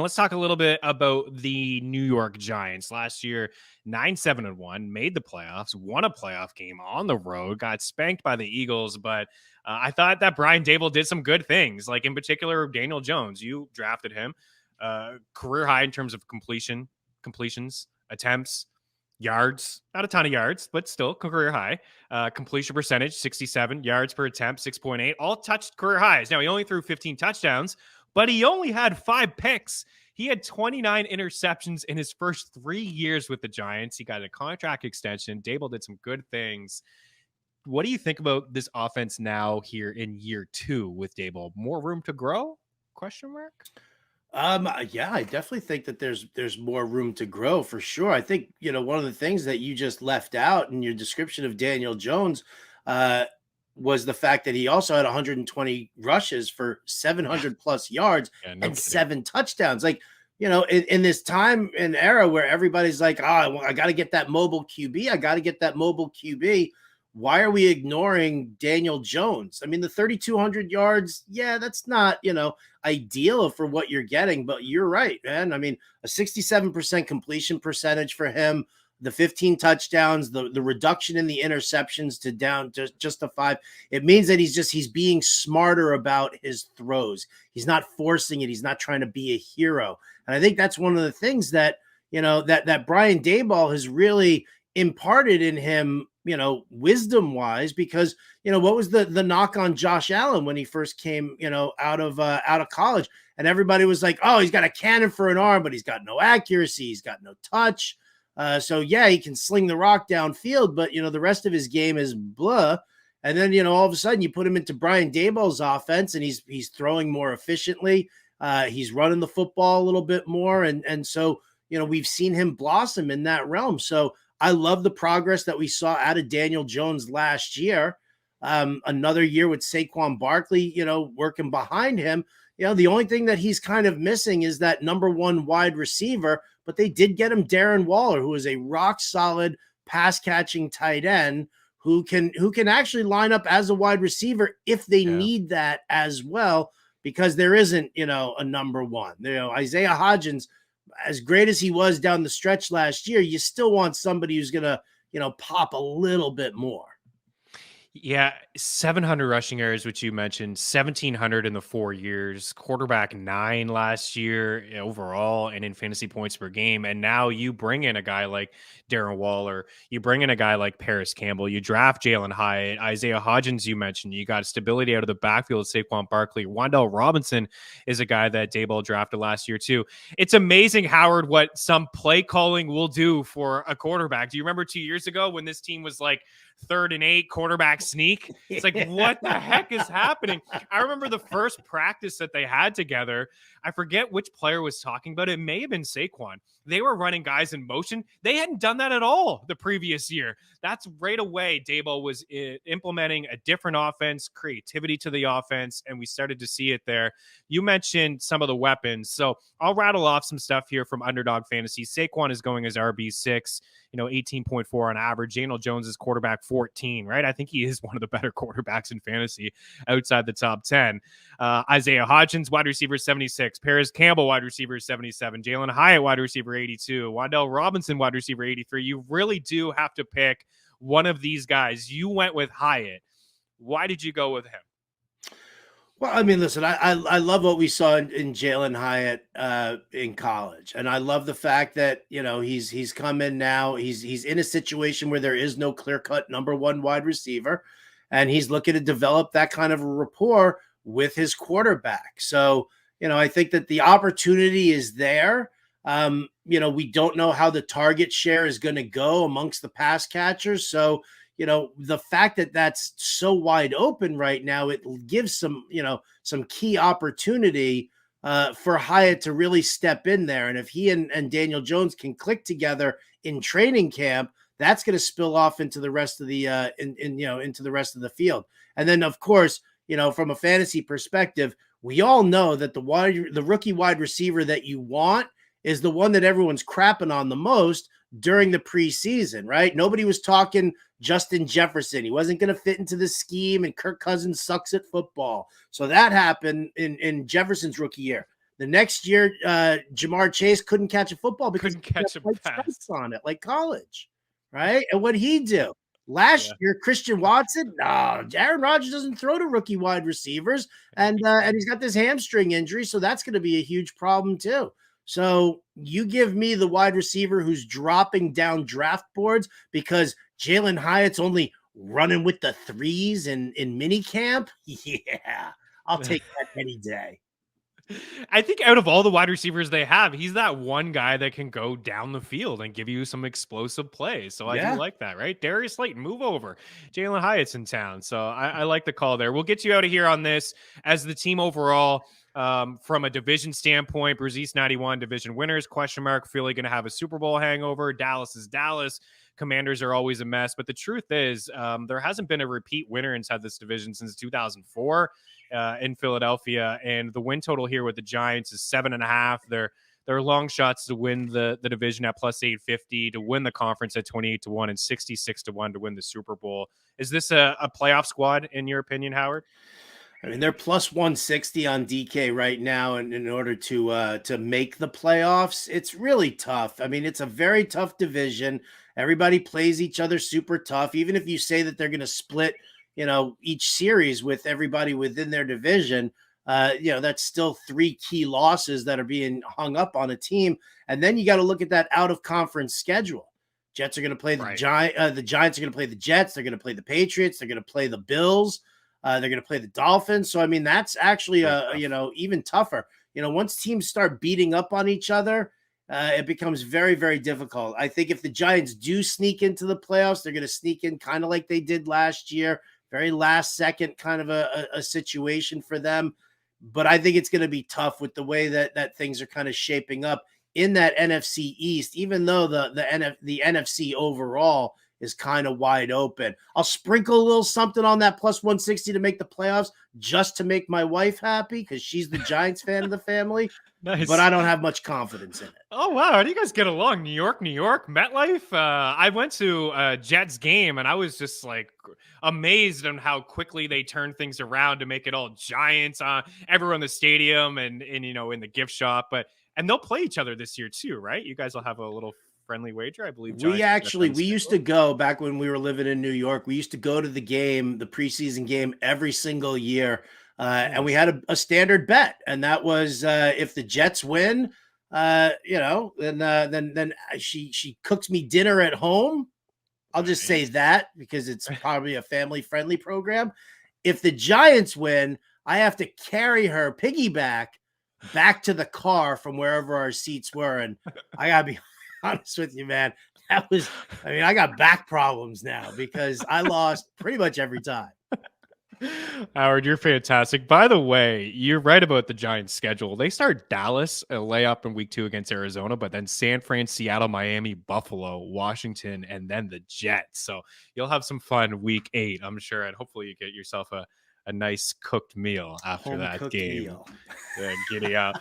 Let's talk a little bit about the New York Giants. Last year, 9-7-1, made the playoffs, won a playoff game on the road, got spanked by the Eagles. But I thought that Brian Daboll did some good things, like in particular, Daniel Jones. You drafted him, career high in terms of completions, attempts, yards, not a ton of yards, but still career high. Completion percentage, 67, yards per attempt, 6.8, all touched career highs. Now, he only threw 15 touchdowns, but he only had 5 picks. He had 29 interceptions in his first 3 years with the Giants. He got a contract extension. Daboll did some good things. What do you think about this offense now here in year 2 with Daboll? More room to grow? Question mark? Yeah, I definitely think that there's more room to grow for sure. I think, one of the things that you just left out in your description of Daniel Jones was the fact that he also had 120 rushes for 700 plus yards and kidding. 7 touchdowns. Like, in this time and era where everybody's like, I got to get that mobile QB. I got to get that mobile QB. Why are we ignoring Daniel Jones? I mean, the 3,200 yards, yeah, that's not, ideal for what you're getting, but you're right, man. I mean, a 67% completion percentage for him, the 15 touchdowns, the reduction in the interceptions to down to just a 5. It means that he's being smarter about his throws. He's not forcing it. He's not trying to be a hero. And I think that's one of the things that, that Brian Daboll has really imparted in him, wisdom wise, because, what was the knock on Josh Allen when he first came, out of college, and everybody was like, oh, he's got a cannon for an arm, but he's got no accuracy. He's got no touch. So yeah, he can sling the rock downfield, but the rest of his game is blah. And then, all of a sudden you put him into Brian Daboll's offense and he's throwing more efficiently. He's running the football a little bit more. And so, we've seen him blossom in that realm. So I love the progress that we saw out of Daniel Jones last year. Another year with Saquon Barkley, working behind him. The only thing that he's kind of missing is that number 1 wide receiver, but they did get him Darren Waller, who is a rock solid pass catching tight end who can actually line up as a wide receiver if they need that as well, because there isn't, a number 1. Isaiah Hodgins, as great as he was down the stretch last year, you still want somebody who's going to, pop a little bit more. Yeah, 700 rushing yards, which you mentioned, 1,700 in the 4 years, quarterback 9 last year overall, and in fantasy points per game. And now you bring in a guy like Darren Waller, you bring in a guy like Parris Campbell, you draft Jalin Hyatt, Isaiah Hodgins, you mentioned, you got stability out of the backfield, Saquon Barkley. Wan'Dale Robinson is a guy that Daboll drafted last year too. It's amazing, Howard, what some play calling will do for a quarterback. Do you remember 2 years ago when this team was like 3rd and 8 quarterback sneak? It's like, what the heck is happening? I remember the first practice that they had together. I forget which player was talking about it. It may have been Saquon. They were running guys in motion. They hadn't done that at all the previous year. That's right away. Daboll was implementing a different offense, creativity to the offense, and we started to see it there. You mentioned some of the weapons, so I'll rattle off some stuff here from Underdog Fantasy. Saquon is going as RB6, 18.4 on average. Daniel Jones is quarterback 14, right? I think he is one of the better quarterbacks in fantasy outside the top 10. Isaiah Hodgins, wide receiver 76. Parris Campbell, wide receiver 77. Jalin Hyatt, wide receiver 82. Wan'Dale Robinson, wide receiver 83. You really do have to pick one of these guys. You went with Hyatt. Why did you go with him? Well, I mean, listen, I love what we saw in Jalin Hyatt in college, and I love the fact that he's come in now. He's in a situation where there is no clear-cut number 1 wide receiver, and he's looking to develop that kind of a rapport with his quarterback. So I think that the opportunity is there. We don't know how the target share is going to go amongst the pass catchers, so. The fact that that's so wide open right now, it gives some key opportunity for Hyatt to really step in there. And if he and Daniel Jones can click together in training camp, that's going to spill off into the rest of the into the rest of the field. And then, of course, from a fantasy perspective, we all know that the rookie wide receiver that you want is the one that everyone's crapping on the most during the preseason, right? Nobody was talking Justin Jefferson. He wasn't going to fit into the scheme, and Kirk Cousins sucks at football. So that happened in Jefferson's rookie year. The next year, Jamar Chase couldn't catch a football because Couldn't catch a white pass stripes on it, like college, right? And what'd he do? Last year, Christian Watson, no, Aaron Rodgers doesn't throw to rookie wide receivers, and he's got this hamstring injury, so that's going to be a huge problem too. So you give me the wide receiver who's dropping down draft boards because Jalen Hyatt's only running with the threes in mini camp. Yeah, I'll take that any day. I think out of all the wide receivers they have, he's that one guy that can go down the field and give you some explosive plays. So I do like that, right? Darius Slayton, move over. Jalen Hyatt's in town. So I like the call there. We'll get you out of here on this as the team overall. From a division standpoint, Brazil 91 division winners, question mark, Philly going to have a Super Bowl hangover. Dallas is Dallas. Commanders are always a mess. But the truth is, there hasn't been a repeat winner inside this division since 2004 in Philadelphia. And the win total here with the Giants is 7.5. They're long shots to win the division at plus 850, to win the conference at 28-1 and 66-1 to win the Super Bowl. Is this a playoff squad in your opinion, Howard? I mean, they're plus 160 on DK right now, and in order to make the playoffs, it's really tough. I mean, it's a very tough division. Everybody plays each other super tough. Even if you say that they're going to split, each series with everybody within their division, that's still 3 key losses that are being hung up on a team. And then you got to look at that out of conference schedule. Jets are going to play the Giants. The Giants are going to play the Jets. They're going to play the Patriots. They're going to play the Bills. They're going to play the Dolphins. So, I mean, that's actually, even tougher. Once teams start beating up on each other, it becomes very, very difficult. I think if the Giants do sneak into the playoffs, they're going to sneak in kind of like they did last year. Very last second kind of a situation for them. But I think it's going to be tough with the way that things are kind of shaping up in that NFC East, even though the NFC overall is kind of wide open. I'll sprinkle a little something on that plus 160 to make the playoffs just to make my wife happy because she's the Giants fan of the family. Nice. But I don't have much confidence in it. Oh, wow. How do you guys get along? New York, MetLife? I went to a Jets game and I was just like amazed on how quickly they turned things around to make it all Giants, everyone in the stadium and in the gift shop. And they'll play each other this year too, right? You guys will have a little friendly wager, I believe. We used to go back when we were living in New York. We used to go to the preseason game every single year. And we had a standard bet, and that was if the Jets win, then she cooks me dinner at home. I'll just say that because it's probably a family-friendly program. If the Giants win, I have to carry her piggyback back to the car from wherever our seats were. And I gotta be honest with you, man. I got back problems now because I lost pretty much every time. Howard, you're fantastic. By the way, you're right about the Giants' schedule. They start Dallas, a layup in week 2 against Arizona, but then San Fran, Seattle, Miami, Buffalo, Washington, and then the Jets. So you'll have some fun week 8, I'm sure, and hopefully you get yourself a nice cooked meal after that game. Yeah, giddy up.